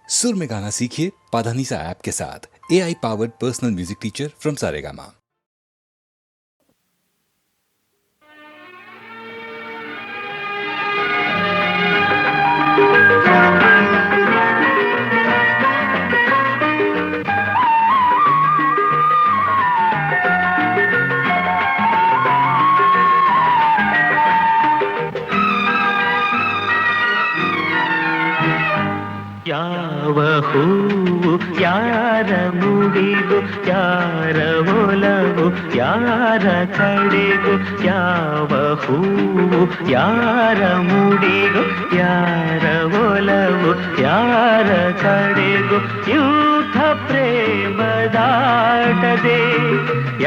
सुर में गाना सीखिए पाधानीसा ऐप के साथ। AI powered personal music teacher from Saregama. ಯಾವ ಹೂವು ಯಾರ ಮುಡಿಗು, ಯಾರ ಒಲವು ಯಾರ ಕಡೆಗೂ, ಯಾವ ಹೂವು ಯಾರ ಮುಡಿಗು, ಯಾರ ಒಲವು ಯಾರ ಕಡೆಗೂ, ಯೂಥ ಪ್ರೇಮದಾಟದೆ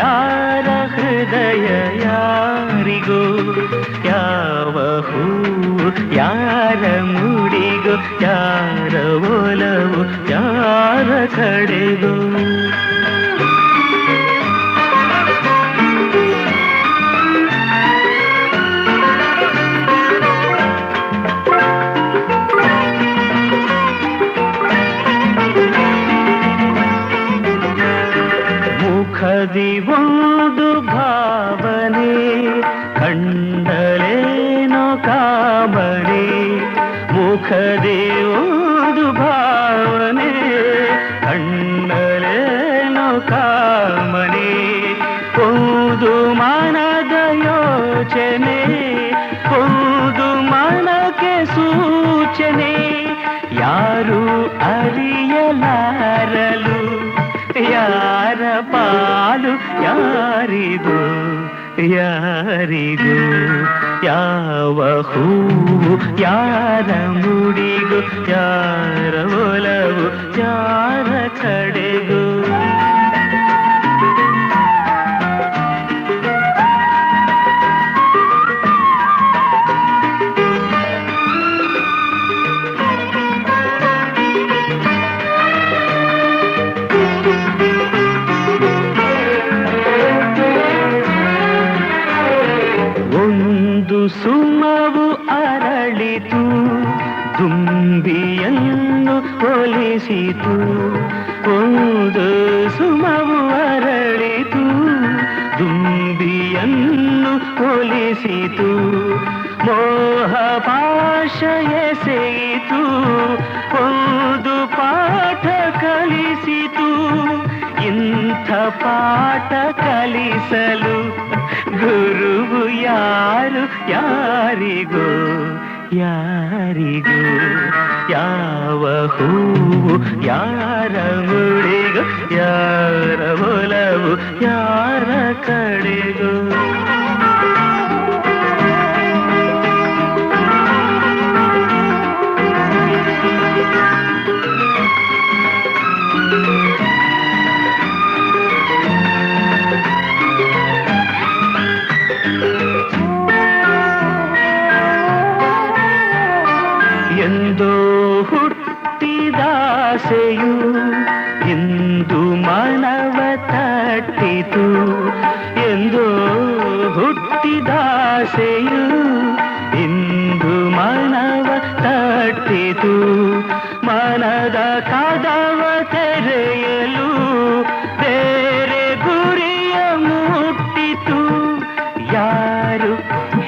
ಯಾರ ಹೃದಯ ಯಾರಿಗೂ, ಯಾವ ಹೂವು ಯಾರ ಮುಡಿಗು, ಯಾರ ಒಲವು ಯಾರ ಕಡೆಗೂ. ಮುಖದಿ ಒಂದು ಭಾವನೆ, ಕಂಡಲೇನೋ ಕಾಮನೆ, ಮುಖದಿ ಒಂದು ಭಾವನೆ, ಕಂಡಲೇನೋ ಕಾಮನೆ, ಒಂದು ಮನದ ಯೋಚನೆ, ಒಂದು ಮನಕ್ಕೆ ಸೂಚನೆ, ಯಾರು ಅರಿಯಲಾರಲು, ಯಾರ ಪಾಲು ಯಾರಿಗೂ, ಯಾರಿಗೂ, ಯಾವ ಹೂವು ಯಾರ ಮುಡಿಗು, ಯಾರ ಒಲವು ಯಾರ ಕಡೆಗೂ. ಸುಮವು ಅರಳಿತು, ದುಂಬಿಯನ್ನು ಒಲಿಸಿತು, ಒಂದು ಸುಮವು ಅರಳಿತು, ದುಂಬಿಯನ್ನು ಒಲಿಸಿತು, ಮೋಹ ಪಾಶ ಎಸೆಯಿತು, ಒಂದು ಪಾಠ ಕಲಿಸಿತು, ಇಂಥ ಪಾಠ ಕಲಿಸಲು ಗುರುವು ಯಾರು ಯಾರಿಗೂ, ಯಾರಿಗೂ, ಯಾವ ಹೂವು ಯಾರ ಮುಡಿಗು, ಯಾರ ಒಲವು ಯಾರ ಕಡೆಗೂ. ಎಂದೋ ಹುಟ್ಟಿದಾಸೆಯು ಇಂದು ಮನವ ತಟ್ಟಿತು, ಎಂದೋ ಹುಟ್ಟಿದಾಸೆಯು ಇಂದು ಮನವ ತಟ್ಟಿತು, ಮನದ ಕದವ ತೆರೆಯಲು ಬೇರೆ ಗುರಿಯ ಮುಟ್ಟಿತು, ಯಾರು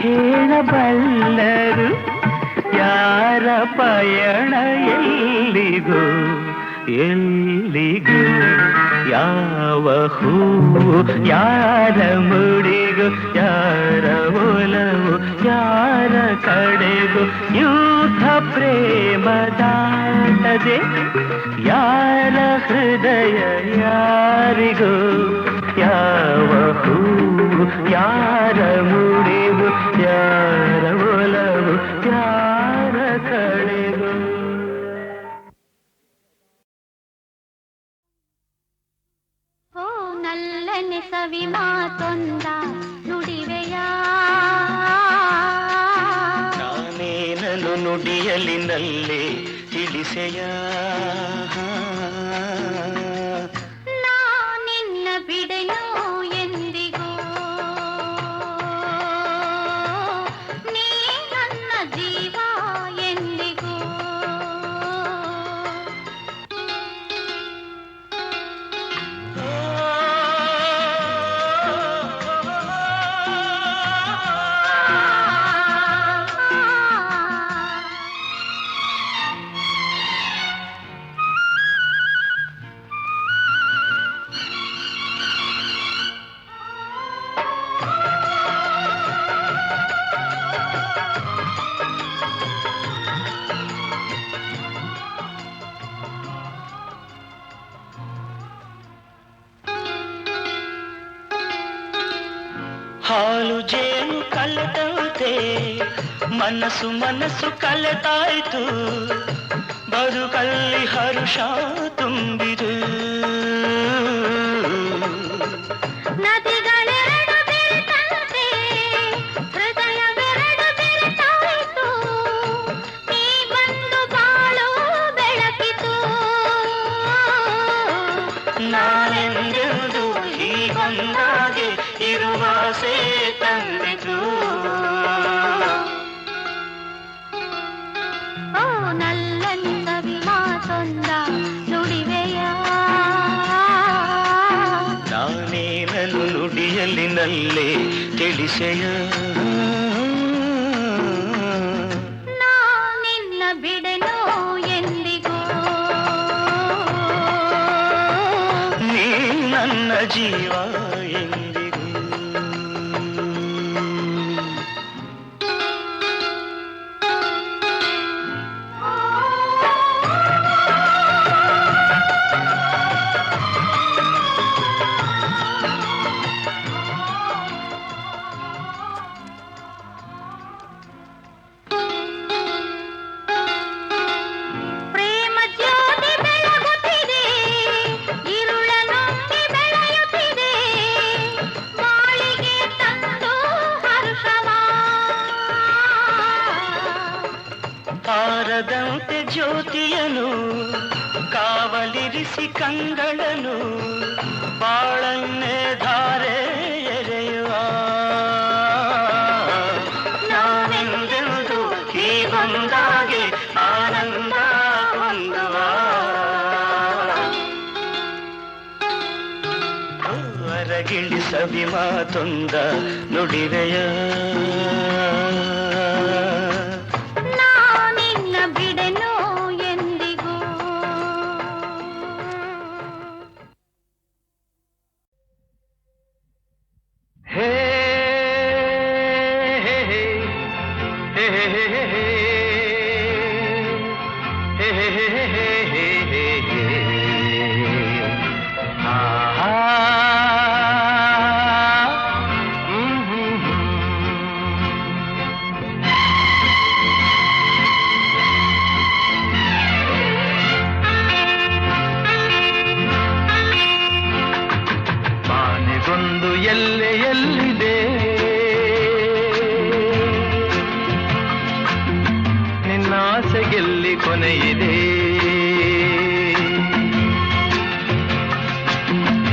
ಹೇಳಬಲ್ಲರು, ಯಾರ ಪಯಣ ಎಲ್ಲಿಗೂ, ಎಲ್ಲಿಗೂ, ಯಾವ ಹೂವು ಯಾರ ಮುಡಿಗು, ಯಾರ ಒಲವು ಯಾರ ಕಡೆಗೂ, ಯೂಥ ಪ್ರೇಮದಾಟದೆ ಯಾರ ಹೃದಯ ಯಾರಿಗೂ, ಯಾವ ಹೂವು ಯಾರ ಮುಡಿಗು, ಯಾರ ಒಲವು ಯಾರ ಕಡೆಗೂ. ಓ ನಲ್ಲನೆ ಸವಿ ಮಾತೊಂದ ನುಡಿವೆಯಾ, ನಾನೇನನು ನುಡಿಯಲಿ ನಲ್ಲೆ ತಿಳಿಸೆಯ, ನಾ ನಿನ್ನ ಬಿಡೆನು ಎಂದಿಗೂ, ನೀ ನನ್ನ ಜೀವ ಎಂದಿಗೂ, ಹಾಲು ಜೇನು ಕಲೆತಂತೆ ಮನಸ್ಸು ಮನಸ್ಸು ಕಲೆತಾಯ್ತು ಬದುಕಲ್ಲಿ ಹರುಷ ತುಂಬಿದು ನದಿಗಳೆರಡು ಬೆರೆತಂತೆ ಹೃದಯವೆರಡು ಬೆರೆತಾಯಿತು ನೀ ಬಂದು ಬಾಳು ಬೆಳಕಿತು ನಾನೆಂದೆಂದು ಹೀಗೊಂದಾಗೆ ಇರುವಾಸೆ ತಂದಿತು ಓ ನಲ್ಲನಿ ಸವಿ ಮಾತೊಂದ ನುಡಿವೆಯ ನಾನೇನನ್ನು ನುಡಿಯಲ್ಲಿ ನಲ್ಲೇ ತಿಳಿಸೆಯ ನಾ ನಿನ್ನ ಬಿಡೆನೋ ಎಂದಿಗೂ ನೀ ನನ್ನ ಜೀವ ಎಂದಿಗೂ ಪ್ರೇಮ ಜ್ಯೋತಿ ಬೆಳಗುತ್ತಿದೆ ಇರುಳ ನುಂಗಿ ಬೆಳೆಯುತ್ತಿದೆ ಬಾಳಿಗೆ ತಂದು ಹರ್ಷವ ತಾರದಂತೆ ಜ್ಯೋತಿಯನು ಕಾವಲಿರಿಸಿ ಕಂಗಳನು ಬಾಳನ್ನೇ ಧಾರೆ ಎರೆಯುವ ನಾವೆಂದೆಂದು ಹೀಗೊಂದಾಗೆ ಆನಂದ ಹೊಂದುವ ಹೊರಗಿಳಿ ಸವಿ ಮಾತೊಂದ ನುಡಿವೆಯ ನಾ ನಿನ್ನ ಬಿಡೆನೋ ಎಂದಿಗೂ ಹೇ ಹೇ ಹೇ ಹೇ ಹೇ ಹೇ ಹೇ ಹೇ ಮಾನೆಗೊಂದು ಎಲ್ಲೆಯಲ್ಲಿದೆ ನಿನ್ನಾಸೆಗೆಲ್ಲಿ ಕೊನೆಯಿದೆ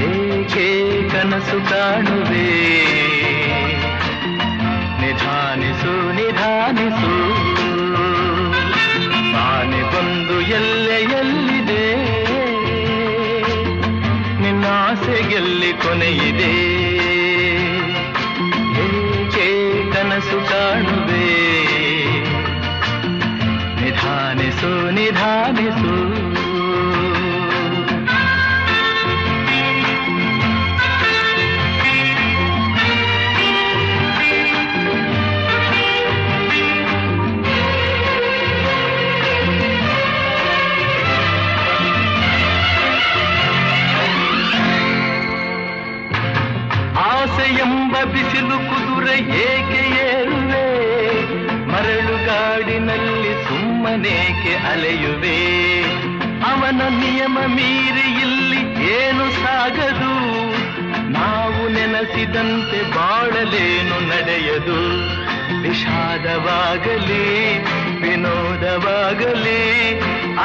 ಏಕೆ ಕನಸು ಕಾಣುವೆ ನಿಧಾನಿಸು ನಿಧಾನಿಸು ಮಾನೆಗೊಂದು ಎಲ್ಲೆಯಲ್ಲಿದೆ ನಿನ್ನಾಸೆಗೆಲ್ಲಿ ಕೊನೆಯಿದೆ ಏಕೆ ಕನಸು ಕಾಣುವೆ ನಿಧಾನಿಸು ನಿಧಾನಿಸು ಆಸೆಯೆಂಬ ಬಿಸಿಲು ಕುದುರೆ ಏಕೆ ಏರುವೆ ಮರಳುಗಾಡಿನಲ್ಲಿ ಸುಮ್ಮನೇಕೆ ಅಲೆಯುವೆ ಅವನ ನಿಯಮ ಮೀರಿ ಇಲ್ಲಿ ಏನು ಸಾಗದು ನಾವು ನೆನೆಸಿದಂತೆ ಬಾಳಲೇನು ನಡೆಯದು ವಿಷಾದವಾಗಲಿ ವಿನೋದವಾಗಲಿ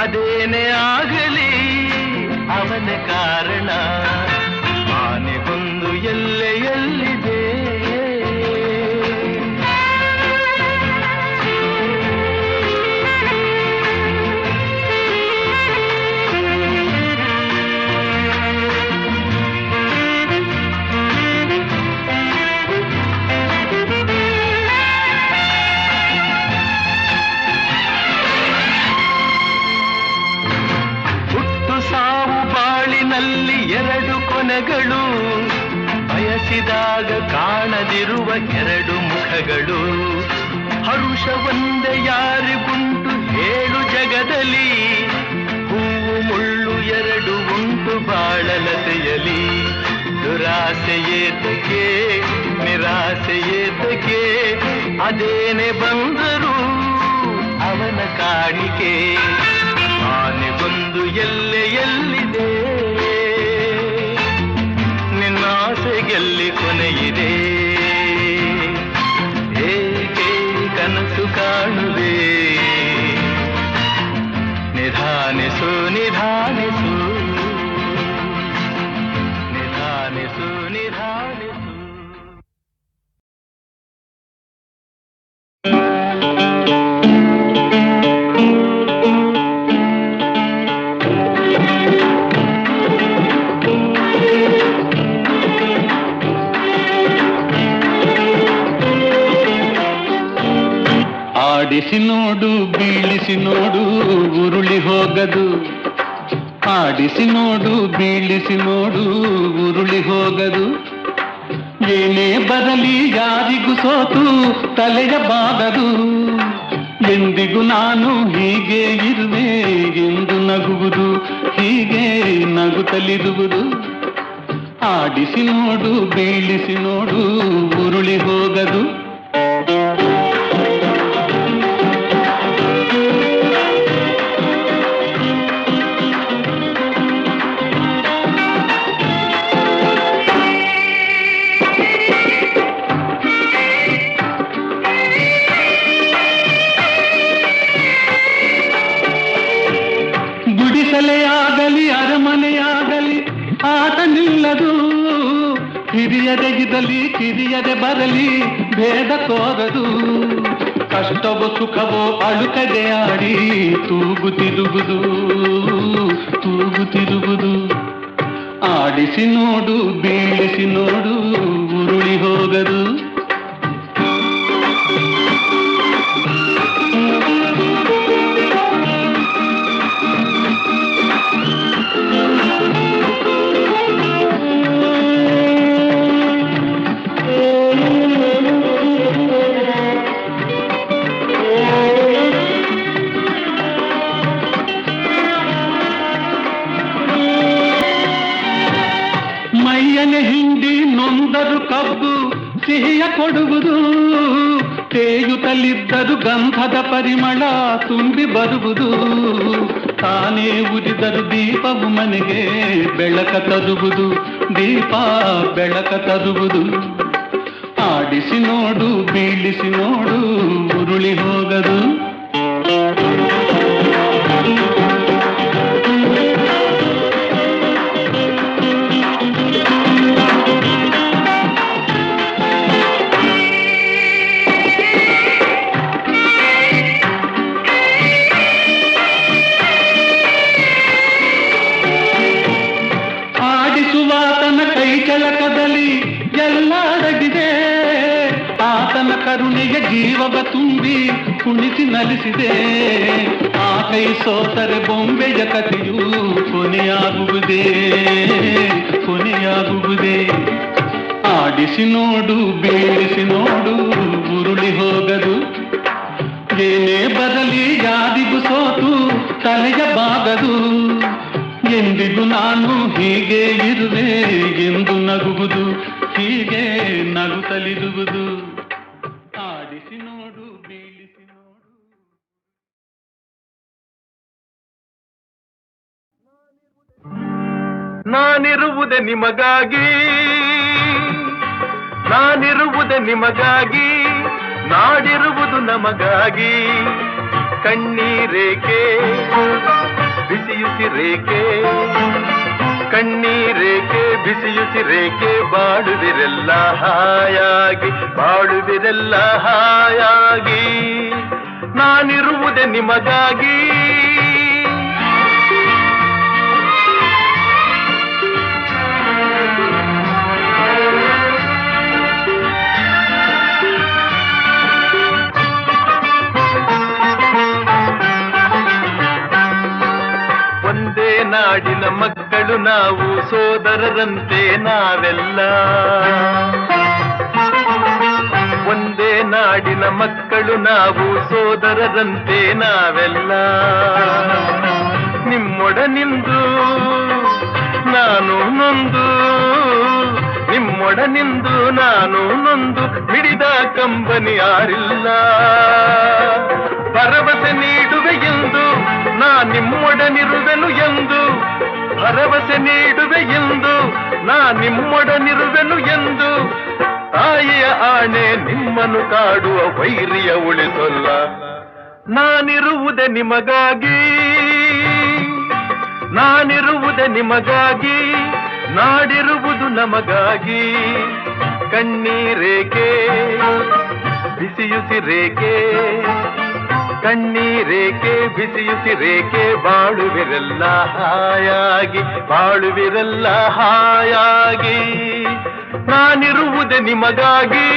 ಅದೇನೇ ಆಗಲಿ ಅವನ ಕಾರಣ ಆನೆಗೊಂದು ಎಲ್ಲೆಯಲ್ಲಿದೆ ಹುಟ್ಟು ಸಾವು ಬಾಳಿನಲ್ಲಿ ಎರಡು ಕೊನೆಗಳು ಬಯಸಿದಾಗ ಕಾಣದಿರುವ ಎರಡು ಮುಖಗಳು ಹರುಷ ಒಂದೇ ಯಾರಿಗುಂಟು ಹೇಳು ಜಗದಲ್ಲಿ ಹೂವು ಮುಳ್ಳು ಎರಡು ಉಂಟು ಬಾಳಲತೆಯಲಿ ದುರಾಸೆಯೇತಕ್ಕೆ ನಿರಾಸೆಯೇತಕ್ಕೆ ಅದೇನೆ ಬಂದರು ಅವನ ಕಾಣಿಕೆ ಆನೆಗೊಂದು ಎಲ್ಲೆಯಲ್ಲಿದೆ ನಿನ್ನಾಸೆಗೆಲ್ಲಿ ಕೊನೆಯಿದೆ ಏಕೆ ಕನಸು ಕಾಣುವೆ ನಿಧಾನಿಸು ನಿಧಾನಿಸು ನಿಧಾನಿಸು ನಿಧಾನಿಸು ಆಡಿಸಿ ನೋಡು ಬೀಳಿಸಿ ನೋಡು ಉರುಳಿ ಹೋಗದು ಆಡಿಸಿ ನೋಡು ಬೀಳಿಸಿ ನೋಡು ಉರುಳಿ ಹೋಗದು ಏನೇ ಬರಲಿ ಯಾರಿಗೂ ಸೋತು ತಲೆಯ ಬಾಗದು ಎಂದಿಗೂ ನಾನು ಹೀಗೆ ಇರುವೆ ಎಂದು ನಗುವುದು ಹೀಗೆ ನಗುತ್ತಲಿರುವುದು ಆಡಿಸಿ ನೋಡು ಬೀಳಿಸಿ ನೋಡು ಉರುಳಿ ಹೋಗದು ಗುಡಿಸಲೆಯಾಗಲಿ ಅರಮನೆಯಾಗಲಿ ಆಟ ನಿಲ್ಲದು ಹಿರಿಯದೆಗಿದಲಿ ಕಿರಿಯದೆ ಬರಲಿ ಭೇದ ತೋರದು ಕಷ್ಟವೋ ಸುಖವೋ ಅಳುಕದೆ ಆಡಿ ತೂಗುತ್ತಿರುವುದು ತೂಗುತ್ತಿರುವುದು ಆಡಿಸಿ ನೋಡು ಬೀಳಿಸಿ ನೋಡು ಉರುಳಿ ಹೋಗದು ಮೈಯನೆ ಹಿಂಡಿ ನೊಂದರು ಕಬ್ಬು ಸಿಹಿಯ ಕೊಡುವುದು ತೇಯುತ್ತಲಿದ್ದರು ಗಂಧದ ಪರಿಮಳ ತುಂಬಿ ಬರುವುದು ತಾನೇ ಉರಿದರು ದೀಪವು ಮನೆಗೆ ಬೆಳಕ ತರುವುದು ದೀಪ ಬೆಳಕ ತರುವುದು ಆಡಿಸಿ ನೋಡು ಬೀಳಿಸಿ ನೋಡು ಉರುಳಿ ಹೋಗದು ಕೆಳಕದಲ್ಲಿ ಎಲ್ಲ ಅಡಗಿದೆ ಆತನ ಕರುಣೆಯ ಜೀವವ ತುಂಬಿ ಕುಣಿಸಿ ನಲಿಸಿದೆ ಆ ಕೈ ಸೋತರೆ ಬೊಂಬೆಯ ಕಥೆಯು ಕೊನೆಯಾಗುವುದೇ ಕೊನೆಯಾಗುವುದೇ ಆಡಿಸಿ ನೋಡು ಬೀಳಿಸಿ ನೋಡು ಉರುಳಿ ಹೋಗದು ಏನೇ ಬರಲಿ ಯಾರಿಗೂ ಸೋತು ತಲೆಯ ಬಾಗದು ಎಂದಿಗೂ ನಾನು ಹೀಗೆ ಇರುವೆ ಎಂದು ನಗುವುದು ಹೀಗೆ ನಗುತ್ತಲಿರುವುದು ಆಡಿಸಿ ನೋಡು ಬೀಳಿಸಿ ನೋಡು ನಾನಿರುವುದೇ ನಿಮಗಾಗಿ ನಾನಿರುವುದೇ ನಿಮಗಾಗಿ ನಾಡಿರುವುದು ನಮಗಾಗಿ ಕಣ್ಣೀರೇಕೆ ಬಿಸಿಯುಸಿರೇಕೆ ಕಣ್ಣೀರೇಕೆ ಬಿಸಿಯುಸಿರೇಕೆ ಬಾಳುವಿರೆಲ್ಲ ಹಾಯಾಗಿ ಬಾಳುವಿರೆಲ್ಲ ಹಾಯಾಗಿ ನಾನಿರುವುದೇ ನಿಮಗಾಗಿ ಒಂದೇ ನಾಡಿನ ಮಕ್ಕಳು ನಾವು ಸೋದರರಂತೆ ನಾವೆಲ್ಲ ಒಂದೇ ನಾಡಿನ ಮಕ್ಕಳು ನಾವು ಸೋದರರಂತೆ ನಾವೆಲ್ಲ ನಿಮ್ಮೊಡನಿಂದು ನಾನು ನೊಂದು ನಿಮ್ಮೊಡನಿಂದು ನಾನು ನೊಂದು ಮಿಡಿದ ಕಂಬನಿ ಯಾರಿಲ್ಲ. ಭರವಸೆ ನೀಡುವೆ ಎಂದು ನಾ ನಿಮ್ಮೊಡನಿರುವೆನು ಎಂದು, ಭರವಸೆ ನೀಡುವೆ ಎಂದು ನಾ ನಿಮ್ಮೊಡನಿರುವೆನು ಎಂದು, ತಾಯಿಯ ಆಣೆ ನಿಮ್ಮನ್ನು ಕಾಡುವ ವೈರಿಯ ಉಳಿಸೊಲ್ಲ. ನಾನಿರುವುದೇ ನಿಮಗಾಗಿ, ನಾನಿರುವುದೇ ನಿಮಗಾಗಿ, ನಾಡಿರುವುದು ನಮಗಾಗಿ. ಕಣ್ಣೀರೇಕೆ ಬಿಸಿಯುಸಿರೇಕೆ, ಕಣ್ಣೀರೇಕೆ ಬಿಸಿಯುಸಿರೇಕೆ, ಬಾಳುವಿರಲ್ಲ ಹಾಯಾಗಿ, ಬಾಳುವಿರಲ್ಲ ಹಾಯಾಗಿ. ನಾನಿರುವುದೇ ನಿಮಗಾಗಿ.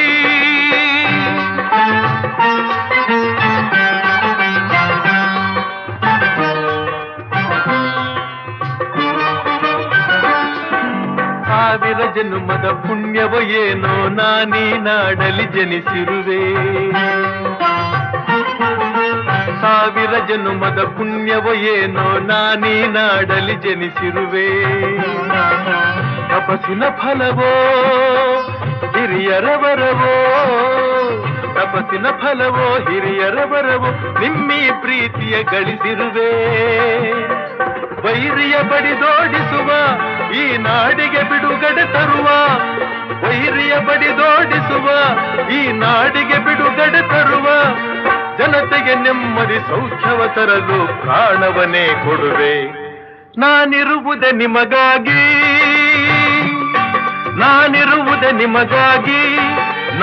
ಸಾವಿರ ಜನ್ಮದ ಪುಣ್ಯವೋ ಏನೋ ನಾನೀ ನಾಡಲಿ ಜನಿಸಿರುವೆ, ಸಾವಿರ ಜನ್ಮದ ಪುಣ್ಯವೋ ಏನೋ ನಾನೀ ನಾಡಲಿ ಜನಿಸಿರುವೆ. ತಪಸ್ಸಿನ ಫಲವೋ ಹಿರಿಯರ ವರವೋ, ತಪಸ್ಸಿನ ಫಲವೋ ಹಿರಿಯರ ವರವೋ, ನಿಮ್ಮೀ ಪ್ರೀತಿಯ ಗಳಿಸಿರುವೆ. ವೈರಿಯ ಬಡಿದೋಡಿಸುವ ಈ ನಾಡಿಗೆ ಬಿಡುಗಡೆ ತರುವ, ವೈರಿಯ ಬಡಿದೋಡಿಸುವ ಈ ನಾಡಿಗೆ ಬಿಡುಗಡೆ ತರುವ, ಜನತೆಗೆ ನೆಮ್ಮದಿ ಸೌಖ್ಯವ ತರಲು ಪ್ರಾಣವನ್ನೇ ಕೊಡುವೆ. ನಾನಿರುವುದೇ ನಿಮಗಾಗಿ, ನಾನಿರುವುದೇ ನಿಮಗಾಗಿ,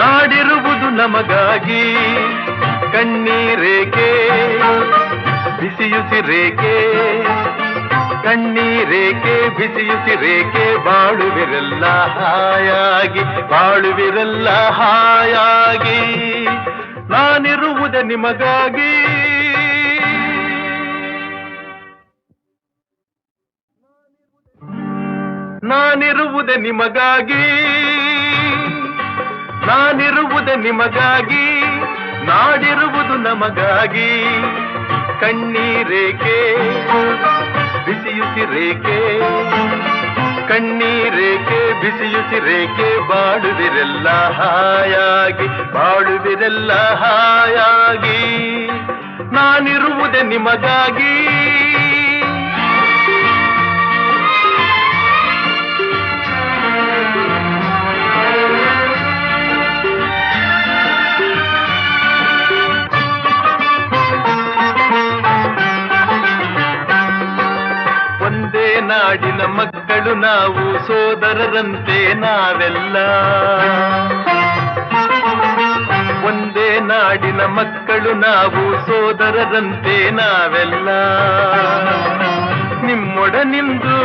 ನಾಡಿರುವುದು ನಮಗಾಗಿ. ಕಣ್ಣೀರೇಕೆ ಬಿಸಿಯುಸಿರೇಕೆ, ಕಣ್ಣೀರೇಕೆ ಬಿಸಿಯುಸಿರೇಕೆ, ಬಾಳುವಿರಲ್ಲ ಹಾಯಾಗಿ, ಬಾಳುವಿರಲ್ಲ ಹಾಯಾಗಿ. ನಾನಿರುವುದೇ ನಿಮಗಾಗಿ. ನಾನಿರುವುದೇ ನಿಮಗಾಗಿ, ನಾನಿರುವುದೇ ನಿಮಗಾಗಿ, ನಾಡಿರುವುದು ನಮಗಾಗಿ. ಕಣ್ಣೀರೇಕೆ ಬಿಸಿಯುಸಿರೇಕೆ, ಕಣ್ಣೀರೇಕೆ ಬಿಸಿಯುಸಿರೇಕೆ, ಬಾಳುವಿರಲ್ಲ ಹಾಯಾಗಿ, ಬಾಳುವಿರಲ್ಲ ಹಾಯಾಗಿ. ನಾನಿರುವುದೇ ನಿಮಗಾಗಿ. ಒಂದೇ ನಾಡಿನ ಮಕ್ಕಳು ನಾವು, ಸೋದರರಂತೆ ನಾವೆಲ್ಲ. ಒಂದೇ ನಾಡಿನ ಮಕ್ಕಳು ನಾವು, ಸೋದರರಂತೆ ನಾವೆಲ್ಲ. ನಿಮ್ಮೊಡನಿಂದು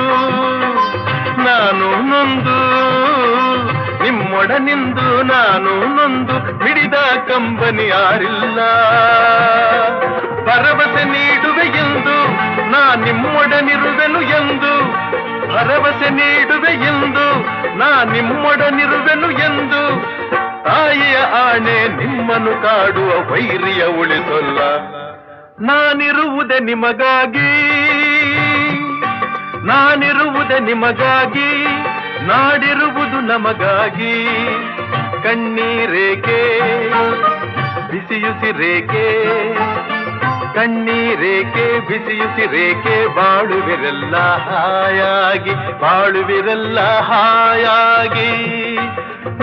ನಾನು ನೊಂದು, ನಿಮ್ಮೊಡನಿಂದು ನಾನು ನೊಂದು ಮಿಡಿದ ಕಂಬನಿ ಯಾರಿಲ್ಲ. ಭರವಸೆ ನೀಡುವೆ ಎಂದು ನಾ ನಿಮ್ಮೊಡನಿರುವೆನು ಎಂದು, ಭರವಸೆ ನೀಡುವೆ ಎಂದು ನಾ ನಿಮ್ಮೊಡನಿರುವೆನು ಎಂದು, ತಾಯಿಯ ಆಣೆ ನಿಮ್ಮನ್ನು ಕಾಡುವ ವೈರಿಯ ಉಳಿಸೊಲ್ಲ. ನಾನಿರುವುದೇ ನಿಮಗಾಗಿ, ನಾನಿರುವುದೇ ನಿಮಗಾಗಿ, ನಾಡಿರುವುದು ನಮಗಾಗಿ. ಕಣ್ಣೀರೇಕೆ ಬಿಸಿಯುಸಿರೇಕೆ, ಕಣ್ಣೀರೇಕೆ ಬಿಸಿಯುಸಿರೇಕೆ, ಬಾಳುವಿರಲ್ಲ ಹಾಯಾಗಿ, ಬಾಳುವಿರಲ್ಲ ಹಾಯಾಗಿ.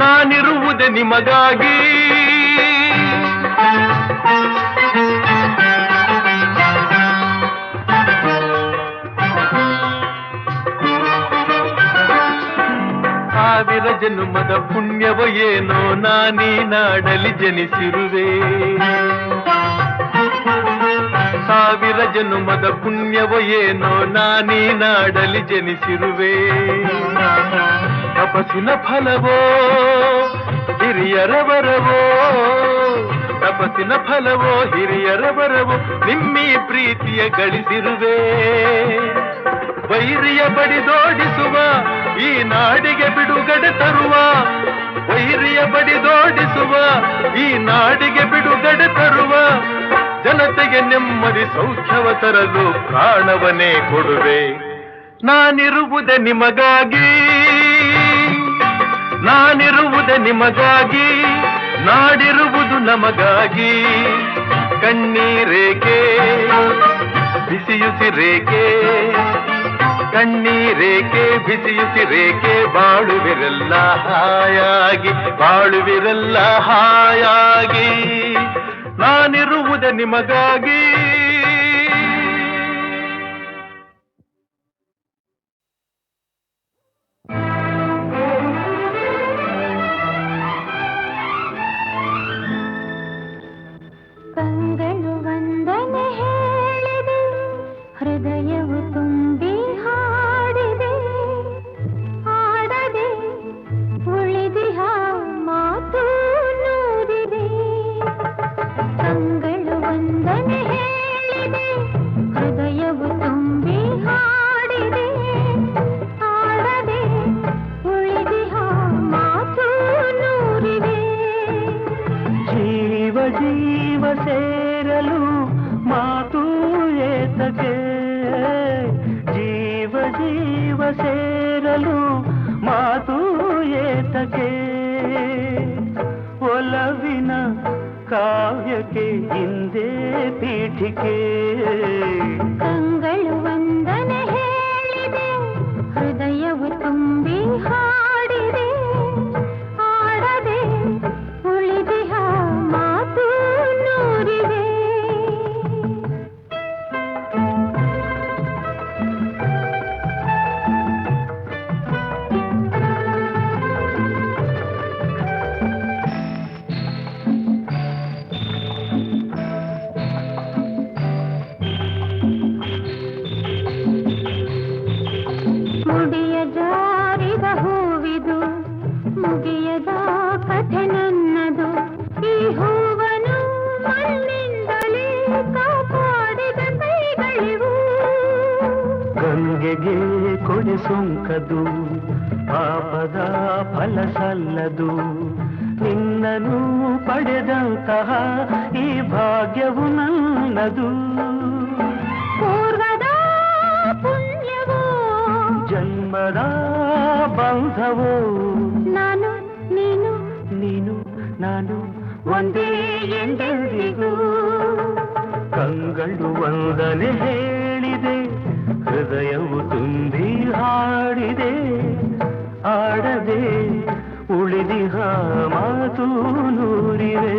ನಾನಿರುವುದೇ ನಿಮಗಾಗಿ. ಸಾವಿರ ಜನ್ಮದ ಪುಣ್ಯವೋ ಏನೋ ನಾನೀ ನಾಡಲಿ ಜನಿಸಿರುವೆ, ಸಾವಿರ ಜನ್ಮದ ಪುಣ್ಯವೋ ಏನೋ ನಾನೀ ನಾಡಲಿ ಜನಿಸಿರುವೆ. ತಪಸ್ಸಿನ ಫಲವೋ ಹಿರಿಯರ ವರವೋ, ತಪಸ್ಸಿನ ಫಲವೋ ಹಿರಿಯರ ವರವೋ, ನಿಮ್ಮೀ ಪ್ರೀತಿಯ ಗಳಿಸಿರುವೆ. ವೈರಿಯ ಬಡಿದೋಡಿಸುವ ಈ ನಾಡಿಗೆ ಬಿಡುಗಡೆ ತರುವ, ವೈರಿಯ ಬಡಿದೋಡಿಸುವ ಈ ನಾಡಿಗೆ ಬಿಡುಗಡೆ ತರುವ, ಜನತೆಗೆ ನೆಮ್ಮದಿ ಸೌಖ್ಯವ ತರಲು ಪ್ರಾಣವನ್ನೇ ಕೊಡುವೆ. ನಾನಿರುವುದೇ ನಿಮಗಾಗಿ, ನಾನಿರುವುದೇ ನಿಮಗಾಗಿ, ನಾಡಿರುವುದು ನಮಗಾಗಿ. ಕಣ್ಣೀರೇಕೆ ಬಿಸಿಯುಸಿರೇಕೆ, ಕಣ್ಣೀರೇಕೆ ಬಿಸಿಯುಸಿರೇಕೆ, ಬಾಳುವಿರಲ್ಲ ಹಾಯಾಗಿ, ಬಾಳುವಿರಲ್ಲ ಹಾಯಾಗಿ. ನಾನಿರುವುದೇ ನಿಮಗಾಗಿ. ಕಂಗಳು ವಂದನೆ ಹೇಳಿದೆ, ಹೃದಯವು ತುಂಬಿ ಹಾಡಿದೆ, ಹಾಡದೆ ಉಳಿದಿಹ ಮಾತು ನೂರಿದೆ. ಕಂಗಳು ವಂದನೆ ಹೇಳಿದೆ, ಹೃದಯವು ತುಂಬಿ ಹಾಡಿದೆ, ಹಾಡದೆ ಉಳಿದಿಹ ಮಾತು ನೂರಿದೆ. ಜೀವ ಜೀವ ಸೇರಲು ಮಾತು ಏತಕ್ಕೆ, ಜೀವ ಜೀವ ಸೇರಲು ಮಾತು ಏತಕ್ಕೆ. ಒಲವಿನ ಕಾವ್ಯಕ್ಕೆ ಹಿಂದೆ ಪೀಠಿಕೆ. ಕಂಗಳು ವಂದನೆ ಹೇಳಿದೆ, ಹೃದಯವು ತುಂಬಿ ಹಾಡಿದೆ, ಹಾಡದೆ ಉಳಿದಿಹ ಮಾತು ನೂರಿದೆ. ಮುಡಿಯ ಜಾರಿದ ಹೂವಿದು, ಮುಗಿಯದ ಕಥೆ ನನ್ನದು. ಈ ಹೂವನು ಮಣ್ಣಿಂದಲೇ ಕಾಪಾಡಿದ ಕೈಗಳಿವು. ಗಂಗೆಗೆ ಕೊಡೆ ಸೊಂಕದು, ಪಾಪದ ಫಲ ಸಲ್ಲದು. ನಿನ್ನನು ಪಡೆದಂತಹ ಈ ಭಾಗ್ಯವು ನನ್ನದು. ಪೂರ್ವದ ಪುಣ್ಯವೋ, ಜನ್ಮದ ಬಂಧವೋ, ನಾನು ನೀನು ನೀನು ನಾನು ಒಂದೇ ಎಂದೆಂದಿಗೂ. ಕಂಗಳು ವಂದನೆ ಹೇಳಿದೆ, ಹೃದಯವು ತುಂಬಿ ಹಾಡಿದೆ, ಆಡದೆ ಉಳಿದಿಹ ಮಾತು ನೂರಿದೆ.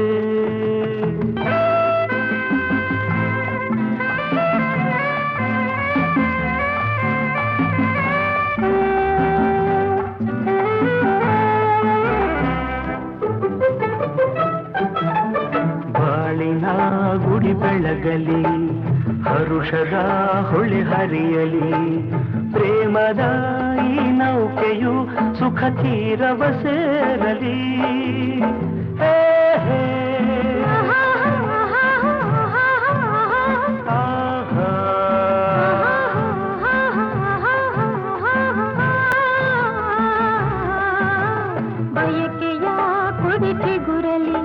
ಬಾಳಿನ ಗುಡಿ ಬೆಳಗಲಿ, ಹರುಷದ ಹೊಳೆ ಹರಿಯಲಿ. ಪ್ರೇಮದ ಈ ನೌಕೆಯು ಸುಖ ತೀರವ ಸೇರಲಿ. ಹೇ ಹೇ ಆಹಾ. ಬಯಕೆಯ ಕುಡಿಕೆಗುರಲಿ,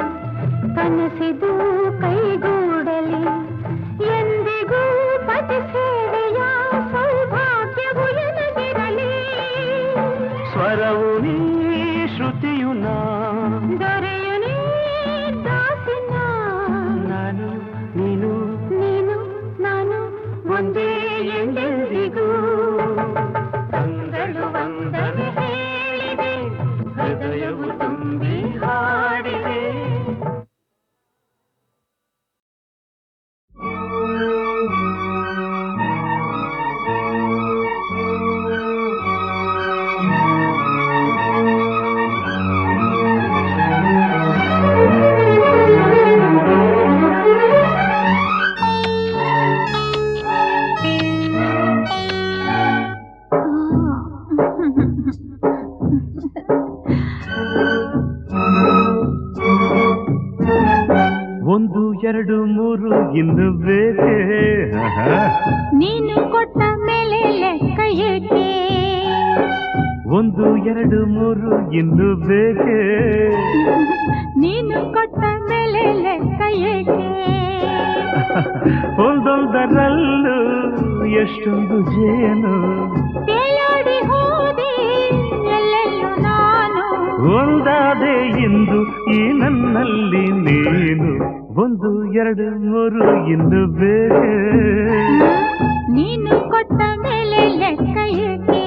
ಕನಸಿದು ಕೈಗೂಡಲಿ. ಎಂದಿಗೂ ಪತಿ ಸೇವೆಯ ಸೌಭಾಗ್ಯವು ಎನಗಿರಲಿ. ಸ್ವರವು ನೀ ಶ್ರುತಿಯು ನಾ, ದೊರೆಯು ನೀ ದಾಸಿನ. ನಾನು ನೀನು ನೀನು ನಾನು ಒಂದೇ ಎಂದೆಂದಿಗೂ. ಕಂಗಳು ವಂದನೆ ಹೇಳಿದೆ, ಹೃದಯವು ತುಂಬಿ ಹಾಡಿದೆ. ಒಂದು ಎರಡು ಮೂರು ಇನ್ನು ಬೇಕೆ, ನೀನು ಕೊಟ್ಟ ಮೇಲೆ ಲೆಕ್ಕ ಏಕೆ. ಒಂದು ಎರಡು ಮೂರು ಇನ್ನು ಬೇಕೆ, ನೀನು ಕೊಟ್ಟ ಮೇಲೆ ಲೆಕ್ಕ ಏಕೆ. ಒಂದೊಂದರಲ್ಲೂ ಎಷ್ಟೊಂದು ಜೇನು, ತೇಲಾಡಿ ಹೋದೆ ಎಲ್ಲೆಲ್ಲೂ ನಾನು. ಒಂದು ಎರಡು ಮೂರು ಇನ್ನು ಬೇಕೆ ನೀನು ಕೊಟ್ಟ ಮೇಲೆ ಲೆಕ್ಕ ಏಕೆ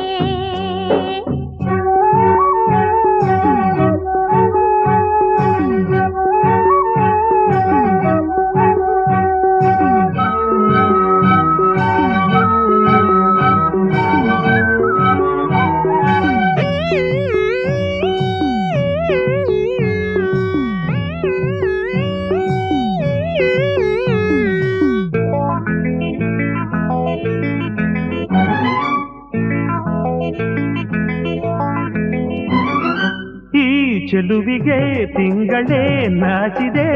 ಚೆಲುವಿಗೆ ತಿಂಗಳೇ ನಾಚಿದೆ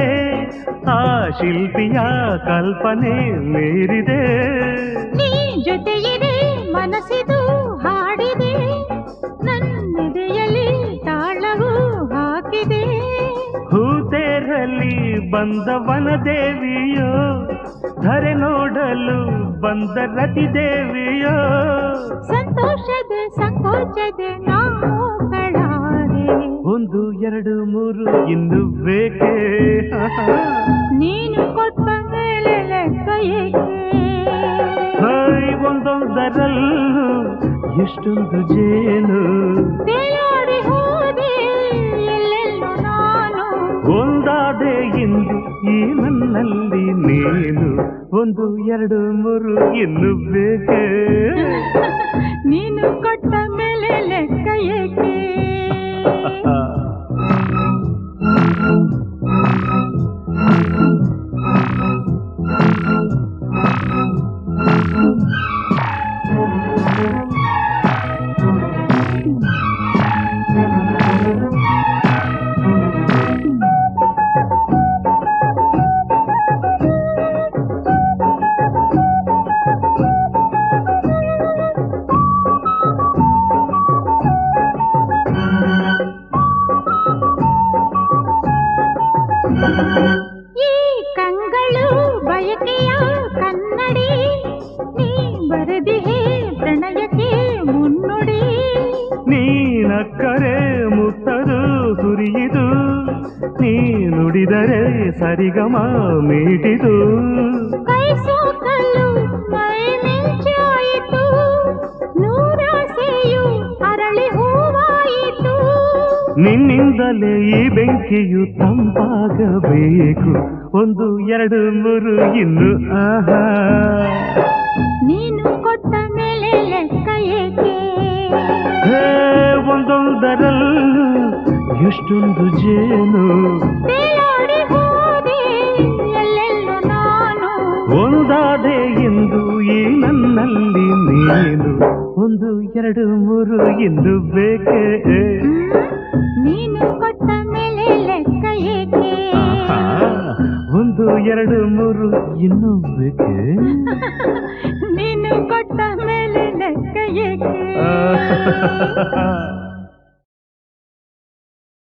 ಆ ಶಿಲ್ಪಿಯ ಕಲ್ಪನೆ ಮೀರಿದೆ ನೀ ಜೊತೆಯಿದೆ ಮನಸ್ಸಿದು ಹಾಡಿದೆ ನನ್ನೆದೆಯಲ್ಲಿ ತಾಳವು ಹಾಕಿದೆ ಹೂತೇರಲ್ಲಿ ಬಂದವನ ದೇವಿಯೋ ಧರೆ ನೋಡಲು ಬಂದ ರತಿ ದೇವಿಯೋ ಸಂತೋಷದ ಸಂಕೋಚದ ನಾವುಗಳಾರೆ ಒಂದು ಎರಡು ಮೂರು ಇನ್ನು ಬೇಕೆ ನೀನು ಕೊಟ್ಟ ಮೇಲೆ ಲೆಕ್ಕ ಏಕೆ ಒಂದೊಂದರಲ್ಲೂ ಎಷ್ಟೊಂದು ಜೇನು ತೇಲಾಡಿ ಹೋದೆ ಎಲ್ಲೆಲ್ಲೋ ನಾನು ಒಂದಾದೆ ಇಂದು ಈ ನನ್ನಲ್ಲಿ ನೀನು ಒಂದು ಎರಡು ಮೂರು ಇನ್ನು ಬೇಕೆ ನೀನು ಕೊಟ್ಟ ಮೇಲೆ ಲೆಕ್ಕ ಏಕೆ ಈ ಕಂಗಳು ಬಯಕೆಯ ಕನ್ನಡಿ ನೀ ಬರೆದಿಹೆ ಪ್ರಣಯಕ್ಕೆ ಮುನ್ನುಡಿ ನೀನಕ್ಕರೆ ಮುತ್ತದು ಸುರಿಯಿದು ನೀ ನುಡಿದರೆ ಸರಿಗಮ ಮೀಟಿದು ಕೈ ಸೋಕಲು ಮೈ ಮಿಂಚಾಯಿತು ನೂರಾಸೆಯು ಅರಳಿ ಹೂವಾಯಿತು ನಿನ್ನಿಂದಲೇ ಈ ಬೆಂಕಿಯು ತಂಪಾಗಬೇಕು ಒಂದು ಎರಡು ಮೂರು ಇನ್ನು ಆಹಾ ನೀನು ಕೊಟ್ಟ ಮೇಲೆ ಲೆಕ್ಕ ಏಕೆ ಹೇ ಒಂದೊಂದರಲ್ಲೂ ಎಷ್ಟೊಂದು ಜೇನು ತೇಲಾಡಿ ಹೋದೆ ಎಲ್ಲೆಲ್ಲೋ ನಾನು ಒಂದಾದೆ ಎಂದು ಈ ನನ್ನಲ್ಲಿ ನೀನು ಒಂದು ಎರಡು ಮೂರು ಇನ್ನು ಬೇಕೆ ನೀನು ಕೊಟ್ಟ ಮೇಲೆ ಲೆಕ್ಕ ಏಕೆ ಒಂದು ಎರಡು ಮೂರು ಇನ್ನು ಬೇಕೆ ನೀನು ಕೊಟ್ಟ ಮೇಲೆ ಲೆಕ್ಕ ಏಕೆ